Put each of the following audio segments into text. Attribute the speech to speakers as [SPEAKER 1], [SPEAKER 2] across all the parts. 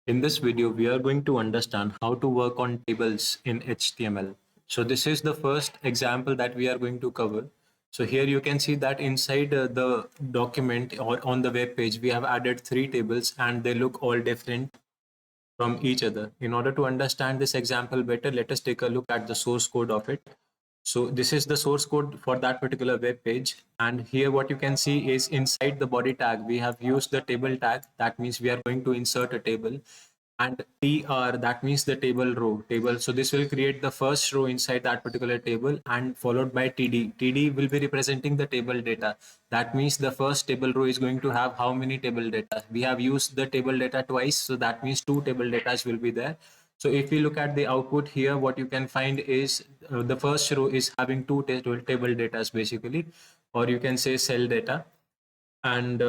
[SPEAKER 1] In this video, we are going to understand how to work on tables in HTML. So this is the first example that we are going to cover. So here you can see that inside the document or on the web page, we have added three tables and they look all different from each other. In order to understand this example better, let us take a look at the source code of it. So this is the source code for that particular web page. And here what you can see is inside the body tag, we have used the table tag. That means we are going to insert a table, and tr, that means the table. So this will create the first row inside that particular table, and followed by td will be representing the table data. That means the first table row is going to have how many table data. We have used the table data twice, so that means two table data will be there. So if we look at the output here, what you can find is the first row is having two table data basically, or you can say cell data, and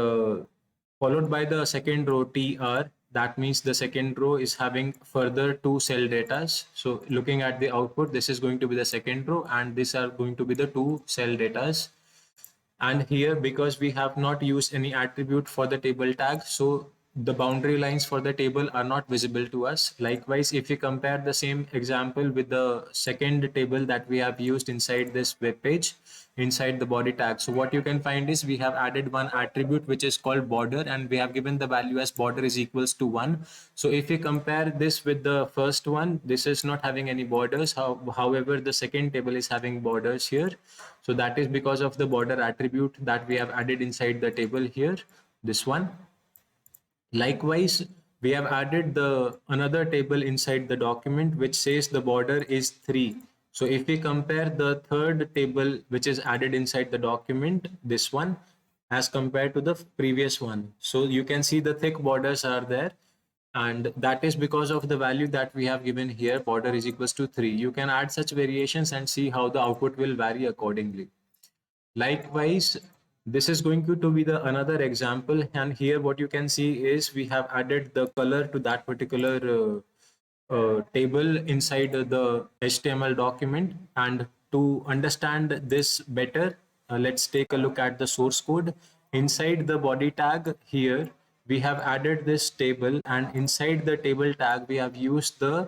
[SPEAKER 1] followed by the second row tr. That means the second row is having further two cell datas. So looking at the output, this is going to be the second row and these are going to be the two cell datas. And here, because we have not used any attribute for the table tag, so the boundary lines for the table are not visible to us. Likewise, if we compare the same example with the second table that we have used inside this web page, inside the body tag, so what you can find is we have added one attribute which is called border, and we have given the value as border is equals to 1. So if we compare this with the first one, this is not having any borders. However, the second table is having borders here. So that is because of the border attribute that we have added inside the table here, this one. Likewise, we have added the another table inside the document which says the border is 3. So if we compare the third table which is added inside the document, this one, as compared to the previous one, so you can see the thick borders are there, and that is because of the value that we have given here, border is equals to 3. You can add such variations and see how the output will vary accordingly. Likewise, this is going to be the another example, and here what you can see is we have added the color to that particular table inside the HTML document. And to understand this better, let's take a look at the source code. Inside the body tag here, we have added this table, and inside the table tag, we have used the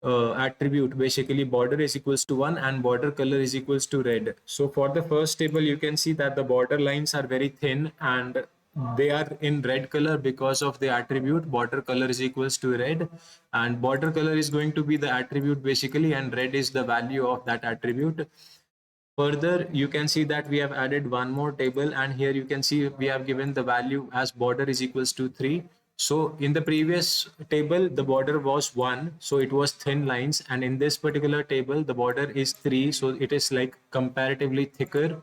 [SPEAKER 1] attribute, basically border is equals to 1 and border color is equals to red. So for the first table, you can see that the border lines are very thin and they are in red color because of the attribute border color is equals to red, and border color is going to be the attribute basically, and red is the value of that attribute. Further, you can see that we have added one more table, and here you can see we have given the value as border is equals to 3. So in the previous table, the border was 1, so it was thin lines, and in this particular table, the border is 3, so it is like comparatively thicker.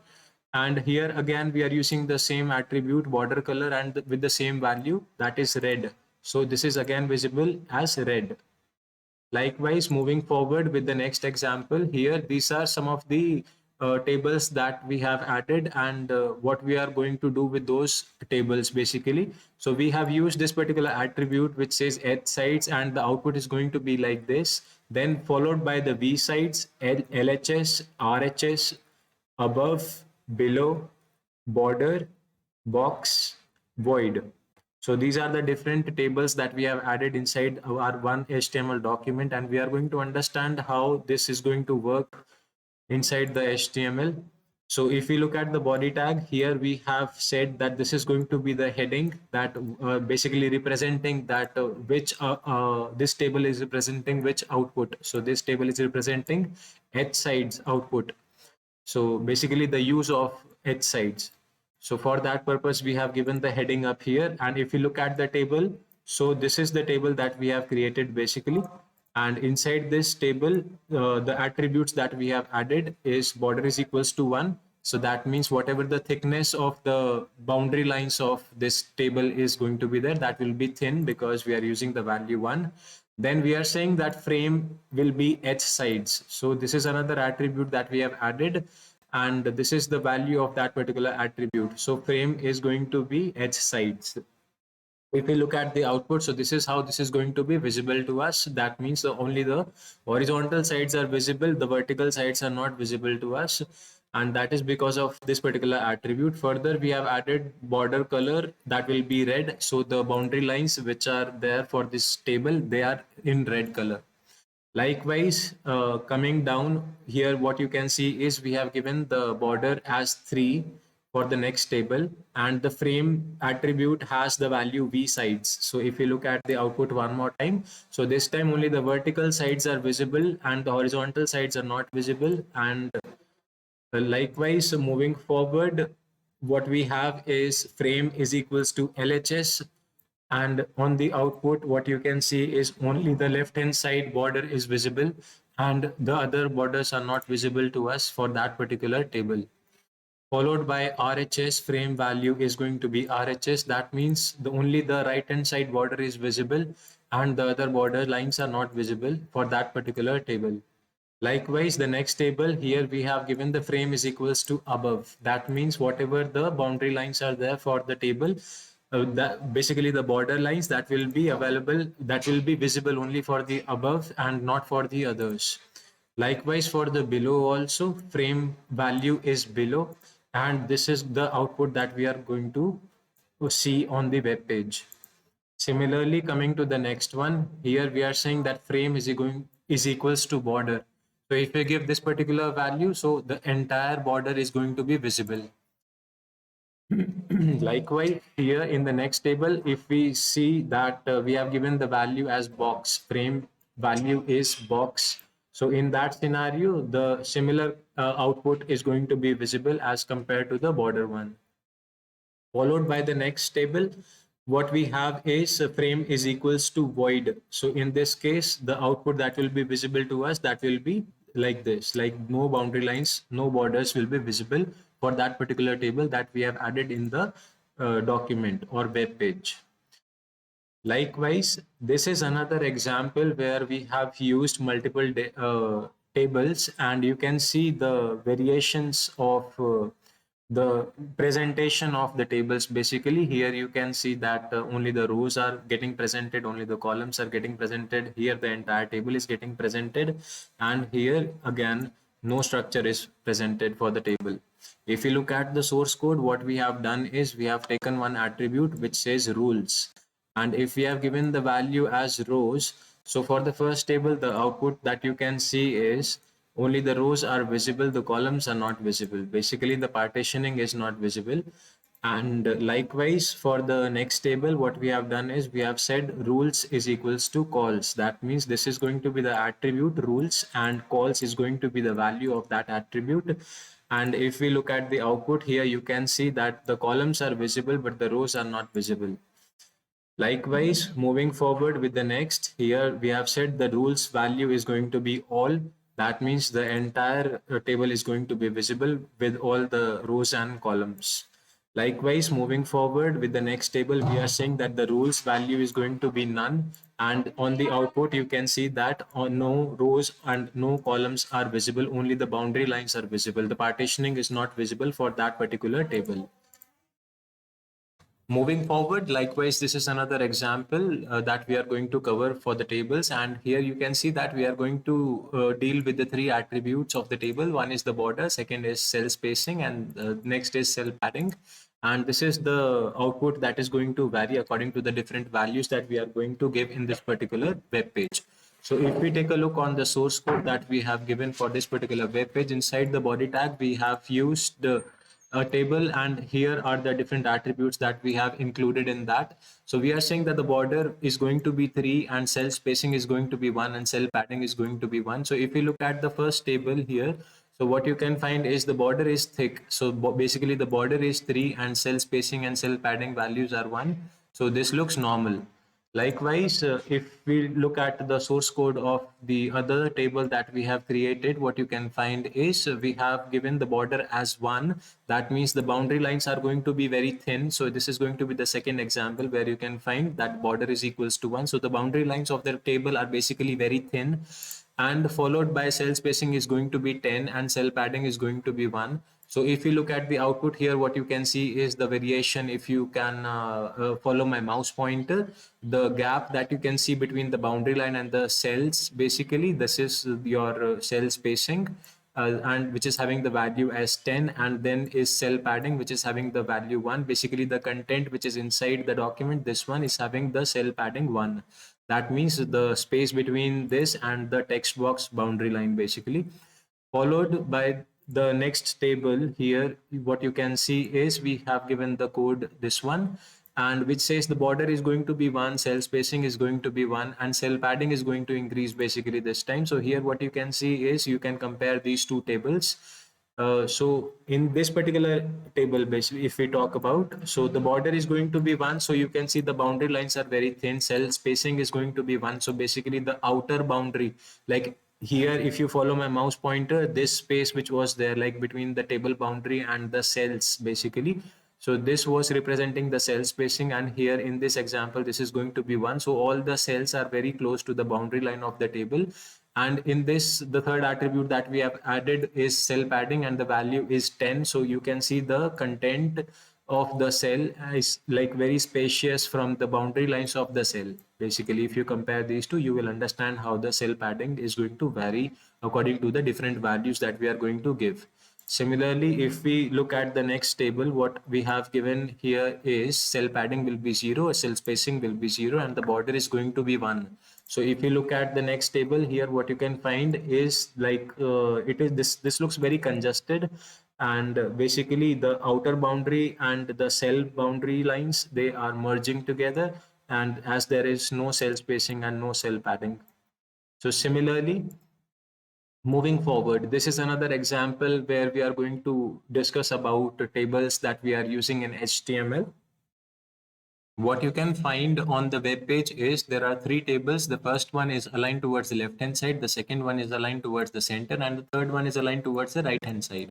[SPEAKER 1] And here again, we are using the same attribute border color and with the same value, that is red. So this is again visible as red. Likewise, moving forward with the next example here, these are some of the tables that we have added, and what we are going to do with those tables basically. So we have used this particular attribute which says h sides, and the output is going to be like this. Then followed by the v sides, LHS, RHS, above, below, border, box, void. So these are the different tables that we have added inside our one HTML document, and we are going to understand how this is going to work inside the HTML. So if we look at the body tag here, we have said that this is going to be the heading that basically representing that this table is representing which output. So this table is representing h sides output. So basically the use of h sides. So for that purpose, we have given the heading up here. And if you look at the table, so this is the table that we have created basically. And inside this table, the attributes that we have added is border is equals to 1. So that means whatever the thickness of the boundary lines of this table is going to be there, that will be thin because we are using the value 1. Then we are saying that frame will be h sides. So this is another attribute that we have added, and this is the value of that particular attribute. So frame is going to be h sides. If we look at the output, so this is how this is going to be visible to us. That means only the horizontal sides are visible, the vertical sides are not visible to us. and that is because of this particular attribute. Further, we have added border color that will be red, so the boundary lines which are there for this table, they are in red color. Likewise, coming down here, what you can see is we have given the border as 3 for the next table, and the frame attribute has the value v sides. So if you look at the output one more time, so this time only the vertical sides are visible and the horizontal sides are not visible. And likewise, moving forward, what we have is frame is equals to LHS, and on the output what you can see is only the left hand side border is visible and the other borders are not visible to us for that particular table. Followed by RHS, frame value is going to be RHS. That means only the right hand side border is visible and the other border lines are not visible for that particular table. Likewise, the next table here we have given the frame is equals to above. That means whatever the boundary lines are there for the table, that basically the border lines that will be available, that will be visible only for the above and not for the others. Likewise, for the below also, frame value is below, and this is the output that we are going to see on the web page. Similarly, coming to the next one, here we are saying that frame is equals to border. So if we give this particular value, so the entire border is going to be visible. Likewise, here in the next table, if we see that we have given the value as box, frame value is box. So in that scenario, the similar output is going to be visible as compared to the border one. Followed by the next table, what we have is frame is equals to void. So in this case, the output that will be visible to us, that will be like this, like no boundary lines, no borders will be visible for that particular table that we have added in the document or web page. Likewise, this is another example where we have used multiple tables, and you can see the variations of the presentation of the tables. Basically, here you can see that only the rows are getting presented, only the columns are getting presented. Here the entire table is getting presented, and here again no structure is presented for the table. If you look at the source code, what we have done is we have taken one attribute which says rules, and if we have given the value as rows, so for the first table the output that you can see is only the rows are visible, the columns are not visible. Basically the partitioning is not visible. And likewise for the next table, what we have done is we have said rules is equals to calls. That means this is going to be the attribute rules and calls is going to be the value of that attribute. And if we look at the output here, you can see that the columns are visible but the rows are not visible. Likewise, moving forward with the next, here we have said the rules value is going to be all. That means the entire table is going to be visible with all the rows and columns. Likewise, moving forward with the next table, we are saying that the rules value is going to be none. And on the output, you can see that no rows and no columns are visible, only the boundary lines are visible. The partitioning is not visible for that particular table. Moving forward, likewise, this is another example that we are going to cover for the tables. And here you can see that we are going to deal with the three attributes of the table. One is the border, second is cell spacing, and next is cell padding. And this is the output that is going to vary according to the different values that we are going to give in this particular web page. So if we take a look on the source code that we have given for this particular web page, inside the body tag, we have used a table, and here are the different attributes that we have included in that. So we are saying that the border is going to be 3 and cell spacing is going to be 1 and cell padding is going to be 1. So if you look at the first table here, so what you can find is the border is thick. So basically the border is 3 and cell spacing and cell padding values are 1. So this looks normal. Likewise, if we look at the source code of the other table that we have created, what you can find is we have given the border as 1. That means the boundary lines are going to be very thin. So this is going to be the second example where you can find that border is equals to 1. So the boundary lines of the table are basically very thin, and followed by cell spacing is going to be 10 and cell padding is going to be 1. So if you look at the output here, what you can see is the variation. If you can follow my mouse pointer, the gap that you can see between the boundary line and the cells, basically this is your cell spacing, and which is having the value as 10, and then is cell padding which is having the value 1. Basically the content which is inside the document, this one is having the cell padding 1. That means the space between this and the text box boundary line, basically. Followed by the next table here, what you can see is we have given the code, this one, and which says the border is going to be 1, cell spacing is going to be 1, and cell padding is going to increase basically this time. So here what you can see is you can compare these two tables. So in this particular table, basically, if we talk about, so the border is going to be 1. So you can see the boundary lines are very thin. Cell spacing is going to be 1. So basically the outer boundary, like here, if you follow my mouse pointer, this space which was there, like between the table boundary and the cells, basically. So this was representing the cell spacing, and here in this example, this is going to be 1. So all the cells are very close to the boundary line of the table. And in this, the third attribute that we have added is cell padding, and the value is 10. So you can see the content of the cell is like very spacious from the boundary lines of the cell. Basically, if you compare these two, you will understand how the cell padding is going to vary according to the different values that we are going to give. Similarly, if we look at the next table, what we have given here is cell padding will be 0, cell spacing will be 0, and the border is going to be 1. So if you look at the next table here, what you can find is like it is this looks very congested, and basically the outer boundary and the cell boundary lines, they are merging together, and as there is no cell spacing and no cell padding. So similarly, moving forward, this is another example where we are going to discuss about tables that we are using in HTML. What you can find on the web page is there are three tables. The first one is aligned towards the left hand side, the second one is aligned towards the center, and the third one is aligned towards the right hand side.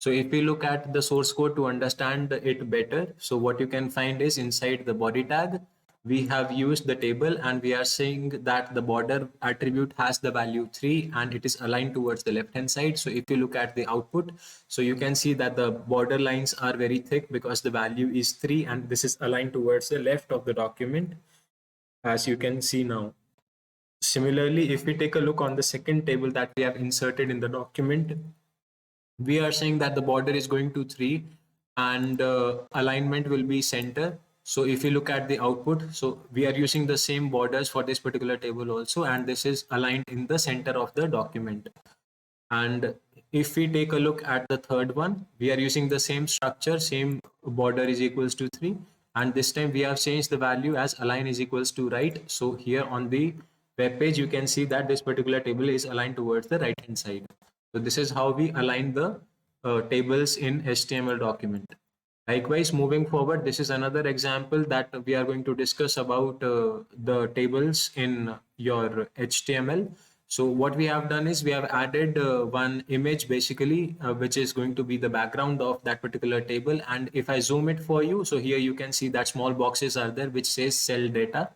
[SPEAKER 1] So if we look at the source code to understand it better, so what you can find is inside the body tag, we have used the table, and we are saying that the border attribute has the value 3 and it is aligned towards the left hand side. So if you look at the output, so you can see that the border lines are very thick because the value is 3 and this is aligned towards the left of the document, as you can see now. Similarly, if we take a look on the second table that we have inserted in the document, we are saying that the border is going to 3 and alignment will be center. So if you look at the output, so we are using the same borders for this particular table also, and this is aligned in the center of the document. And if we take a look at the third one, we are using the same structure, same border is equals to 3, and this time we have changed the value as align is equals to right. So here on the web page, you can see that this particular table is aligned towards the right hand side. So this is how we align the tables in HTML document. Likewise, moving forward, this is another example that we are going to discuss about the tables in your HTML. So what we have done is we have added one image basically, which is going to be the background of that particular table. And if I zoom it for you, so here you can see that small boxes are there which says cell data.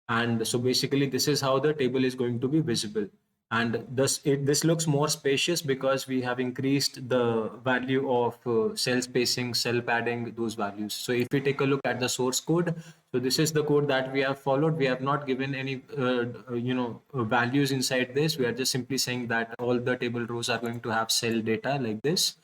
[SPEAKER 1] And so basically this is how the table is going to be visible, and this looks more spacious because we have increased the value of cell spacing, cell padding, those values. So if we take a look at the source code, so this is the code that we have followed. We have not given any values inside this. We are just simply saying that all the table rows are going to have cell data like this.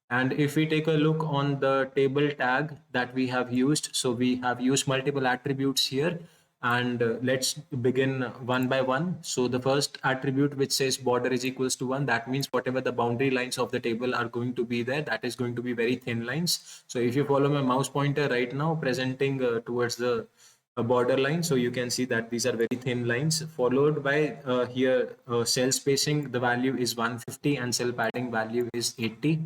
[SPEAKER 1] And if we take a look on the table tag that we have used, so we have used multiple attributes here, and let's begin one by one. So the first attribute which says border is equals to 1, that means whatever the boundary lines of the table are going to be there, that is going to be very thin lines. So if you follow my mouse pointer right now presenting towards the border line, so you can see that these are very thin lines, followed by here cell spacing, the value is 150, and cell padding value is 80.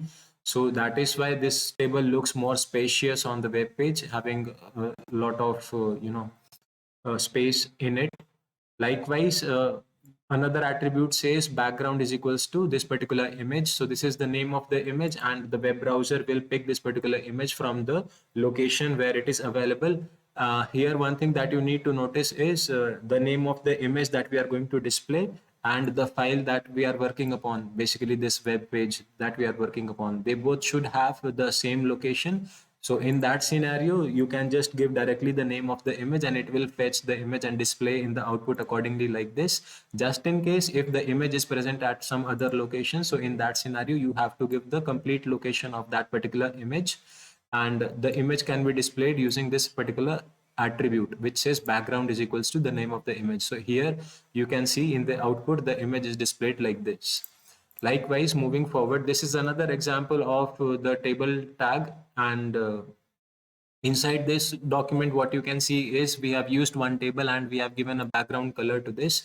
[SPEAKER 1] So that is why this table looks more spacious on the web page, having a lot of space in it. Likewise, another attribute says background is equals to this particular image. So this is the name of the image, and the web browser will pick this particular image from the location where it is available. Here, one thing that you need to notice is the name of the image that we are going to display and the file that we are working upon, basically this web page that we are working upon. They both should have the same location. So in that scenario, you can just give directly the name of the image and it will fetch the image and display in the output accordingly like this. Just in case if the image is present at some other location, so in that scenario, you have to give the complete location of that particular image, and the image can be displayed using this particular attribute which says background is equals to the name of the image. So here you can see in the output, the image is displayed like this. Likewise, moving forward, this is another example of the table tag, and inside this document, what you can see is we have used one table and we have given a background color to this.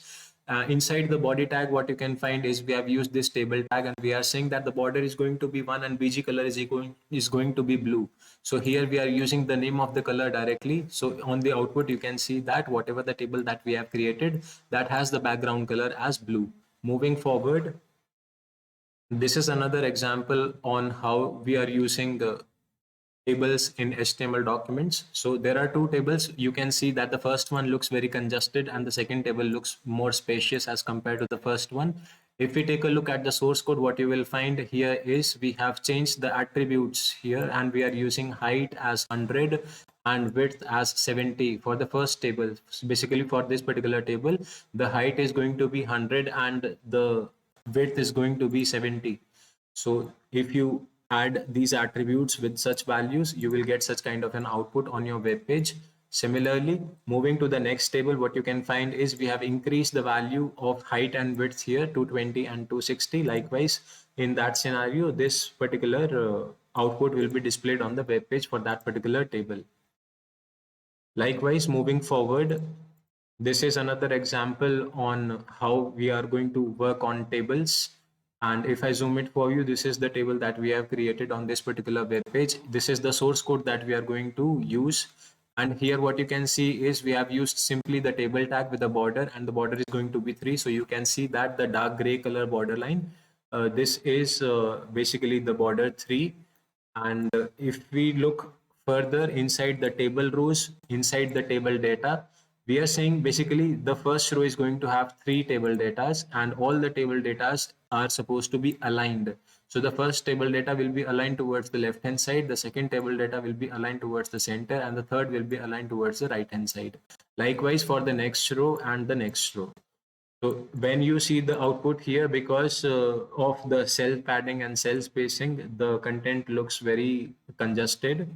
[SPEAKER 1] Inside the body tag, what you can find is we have used this table tag and we are saying that the border is going to be one and BG color is going to be blue. So here we are using the name of the color directly. So on the output, you can see that whatever the table that we have created, that has the background color as blue. Moving forward, this is another example on how we are using tables in HTML documents. So there are two tables. You can see that the first one looks very congested and the second table looks more spacious as compared to the first one. If we take a look at the source code, what you will find here is we have changed the attributes here and we are using height as 100 and width as 70 for the first table. So basically for this particular table, the height is going to be 100 and the width is going to be 70. So if you add these attributes with such values, you will get such kind of an output on your web page. Similarly, moving to the next table, what you can find is we have increased the value of height and width here to 220 and 260. Likewise, in that scenario, this particular output will be displayed on the web page for that particular table. Likewise, moving forward, this is another example on how we are going to work on tables. And if I zoom it for you, this is the table that we have created on this particular web page. This is the source code that we are going to use. And here what you can see is we have used simply the table tag with a border, and the border is going to be 3. So you can see that the dark gray color border line, this is basically the border 3. And if we look further inside the table rows, inside the table data, we are saying basically the first row is going to have 3 table datas and all the table datas are supposed to be aligned. So the first table data will be aligned towards the left hand side, the second table data will be aligned towards the center, and the third will be aligned towards the right hand side. Likewise for the next row and the next row. So when you see the output here, because of the cell padding and cell spacing, the content looks very congested.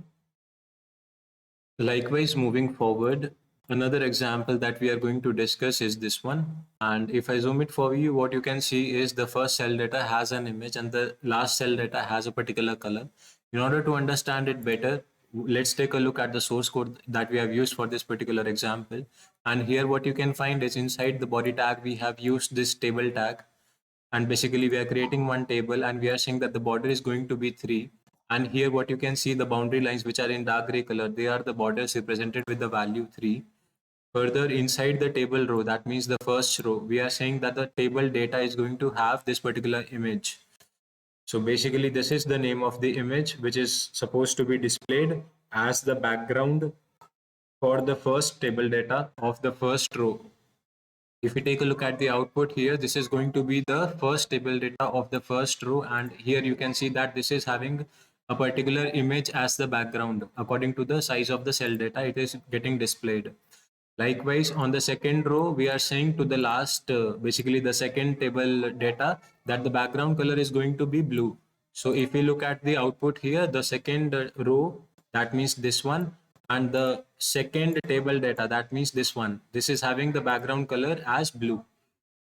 [SPEAKER 1] Likewise, moving forward, another example that we are going to discuss is this one. And if I zoom it for you, what you can see is the first cell data has an image and the last cell data has a particular color. In order to understand it better, let's take a look at the source code that we have used for this particular example. And here what you can find is inside the body tag, we have used this table tag. And basically we are creating one table and we are saying that the border is going to be 3. And here what you can see, the boundary lines which are in dark gray color, they are the borders represented with the value 3. Further, inside the table row, that means the first row, we are saying that the table data is going to have this particular image. So basically this is the name of the image which is supposed to be displayed as the background for the first table data of the first row. If we take a look at the output here, this is going to be the first table data of the first row, and here you can see that this is having a particular image as the background. According to the size of the cell data, it is getting displayed. Likewise, on the second row, we are saying to the last, basically the second table data, that the background color is going to be blue. So if we look at the output here, the second row, that means this one, and the second table data, that means this one. This is having the background color as blue.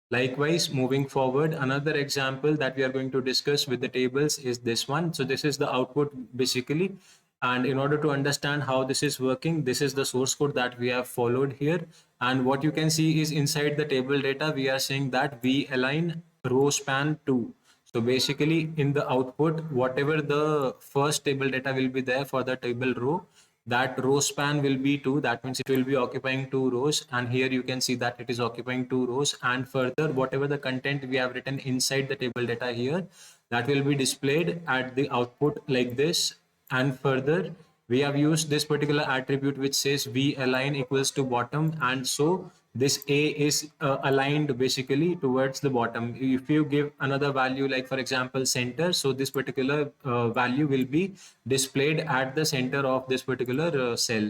[SPEAKER 1] Likewise, moving forward, another example that we are going to discuss with the tables is this one. So this is the output basically. And in order to understand how this is working, this is the source code that we have followed here. And what you can see is inside the table data, we are saying that we align row span 2. So basically in the output, whatever the first table data will be there for the table row, that row span will be 2. That means it will be occupying 2 rows, and here you can see that it is occupying 2 rows. And further, whatever the content we have written inside the table data here, that will be displayed at the output like this. And further, we have used this particular attribute which says v align equals to bottom, and so this A is aligned basically towards the bottom. If you give another value, like for example, center, so this particular value will be displayed at the center of this particular cell.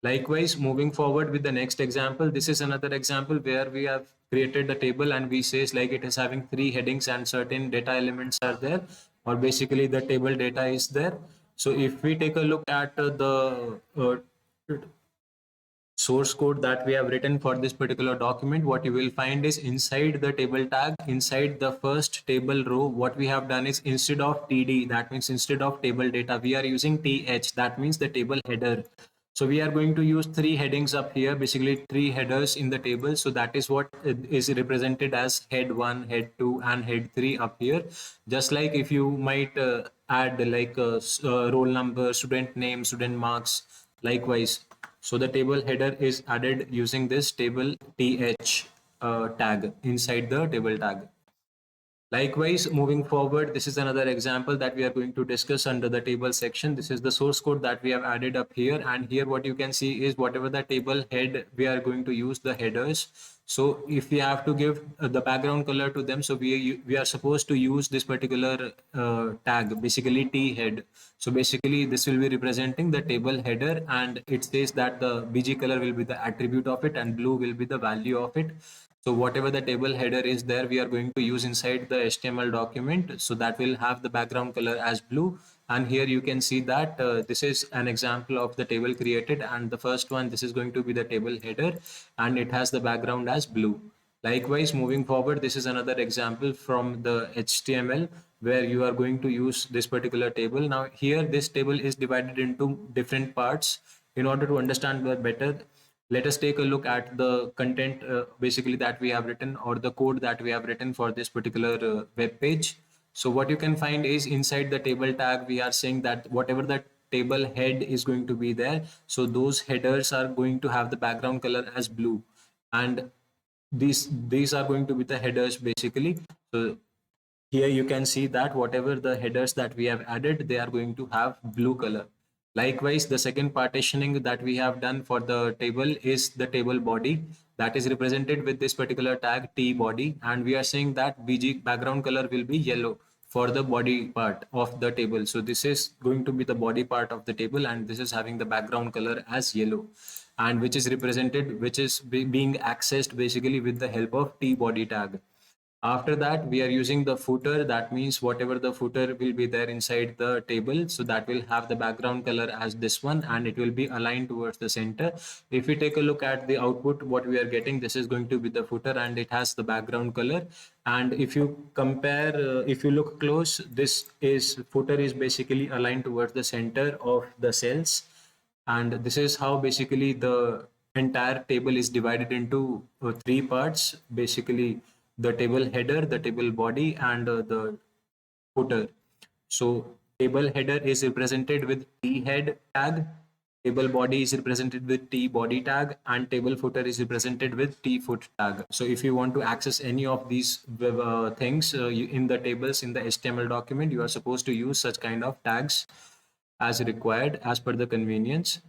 [SPEAKER 1] Likewise, moving forward with the next example, this is another example where we have created the table and we says like it is having three headings and certain data elements are there, or basically the table data is there. So if we take a look at the source code that we have written for this particular document, what you will find is inside the table tag, inside the first table row, what we have done is instead of td, that means instead of table data, we are using th, that means the table header. So we are going to use three headings up here, basically three headers in the table. So that is what is represented as head 1, head 2 and head 3 up here. Just like if you might add like roll number, student name, student marks, likewise. So the table header is added using this table th tag inside the table tag. Likewise, moving forward, this is another example that we are going to discuss under the table section. This is the source code that we have added up here. And here what you can see is whatever the table head, we are going to use the headers. So if we have to give the background color to them, so we are supposed to use this particular tag, basically T head. So basically this will be representing the table header, and it says that the BG color will be the attribute of it and blue will be the value of it. So whatever the table header is there, we are going to use inside the HTML document. So that will have the background color as blue. And here you can see that this is an example of the table created. And the first one, this is going to be the table header and it has the background as blue. Likewise, moving forward, this is another example from the HTML where you are going to use this particular table. Now here, this table is divided into different parts. In order to understand better, let us take a look at the content basically that we have written, or the code that we have written for this particular web page. So what you can find is inside the table tag, we are saying that whatever the table head is going to be there, so those headers are going to have the background color as blue, and these are going to be the headers basically. So here you can see that whatever the headers that we have added, they are going to have blue color. Likewise, the second partitioning that we have done for the table is the table body, that is represented with this particular tag T body, and we are saying that BG background color will be yellow for the body part of the table. So this is going to be the body part of the table, and this is having the background color as yellow, and which is represented, which is being accessed basically with the help of T body tag. After that, we are using the footer. That means whatever the footer will be there inside the table, so that will have the background color as this one, and it will be aligned towards the center. If we take a look at the output, what we are getting, this is going to be the footer and it has the background color. And if you compare, if you look close, this is footer is basically aligned towards the center of the cells. And this is how basically the entire table is divided into three parts, basically the table header, the table body, and the footer. So table header is represented with T head tag, table body is represented with T body tag, and table footer is represented with T foot tag. So if you want to access any of these things in the tables in the HTML document, you are supposed to use such kind of tags as required as per the convenience.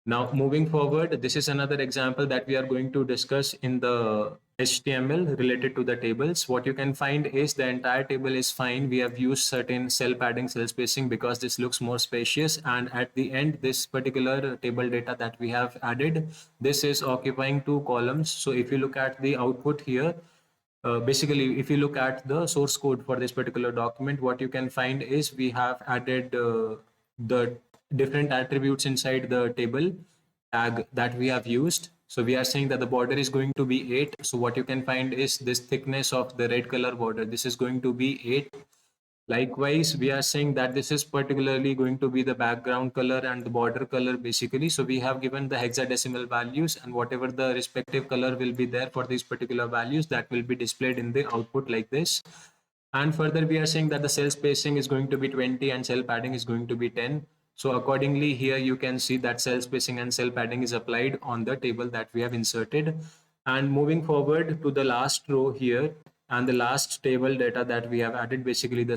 [SPEAKER 1] Now, moving forward, this is another example that we are going to discuss in the HTML related to the tables. What you can find is the entire table is fine. We have used certain cell padding, cell spacing because this looks more spacious. And at the end, this particular table data that we have added, this is occupying two columns. So if you look at the output here, basically, if you look at the source code for this particular document, what you can find is we have added the different attributes inside the table tag that we have used. So we are saying that the border is going to be 8. So what you can find is this thickness of the red color border. This is going to be 8. Likewise, we are saying that this is particularly going to be the background color and the border color basically. So we have given the hexadecimal values, and whatever the respective color will be there for these particular values, that will be displayed in the output like this. And further, we are saying that the cell spacing is going to be 20 and cell padding is going to be 10. So accordingly, here you can see that cell spacing and cell padding is applied on the table that we have inserted. And moving forward to the last row here, And the last table data that we have added, basically the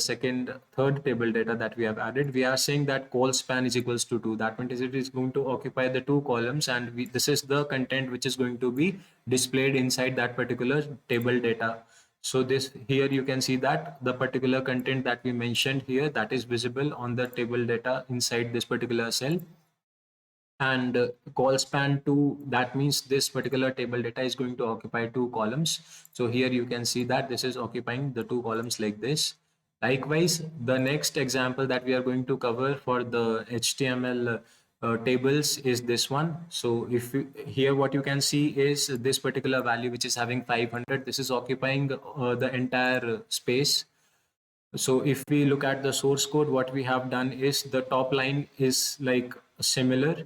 [SPEAKER 1] third table data that we have added, we are saying that call span is equals to 2. That means it is going to occupy the two columns, and this is the content which is going to be displayed inside that particular table data. So this here you can see that the particular content that we mentioned here, that is visible on the table data inside this particular cell. And call span 2, that means this particular table data is going to occupy two columns. So here you can see that this is occupying the two columns like this. Likewise, the next example that we are going to cover for the HTML tables is this one. So if here what you can see is this particular value which is having 500, this is occupying the entire space. So if we look at the source code, what we have done is the top line is like similar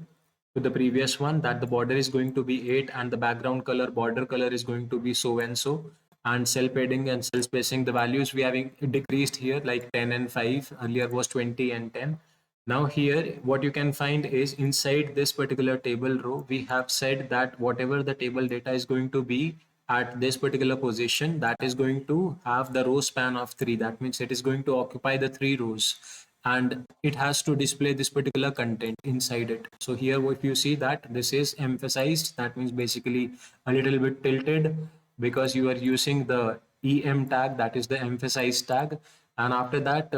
[SPEAKER 1] to the previous one, that the border is going to be 8 and the background color, border color is going to be so and so. And cell padding and cell spacing, the values we having decreased here, like 10 and 5, earlier was 20 and 10. Now here, what you can find is inside this particular table row, we have said that whatever the table data is going to be at this particular position, that is going to have the row span of 3. That means it is going to occupy the 3 rows, and it has to display this particular content inside it. So here if you see that this is emphasized, that means basically a little bit tilted, because you are using the em tag, that is the emphasize tag. And after that,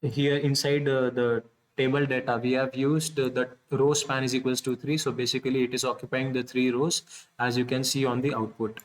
[SPEAKER 1] here inside the table data, we have used the row span is equals to 3. So basically it is occupying the 3 rows, as you can see on the output.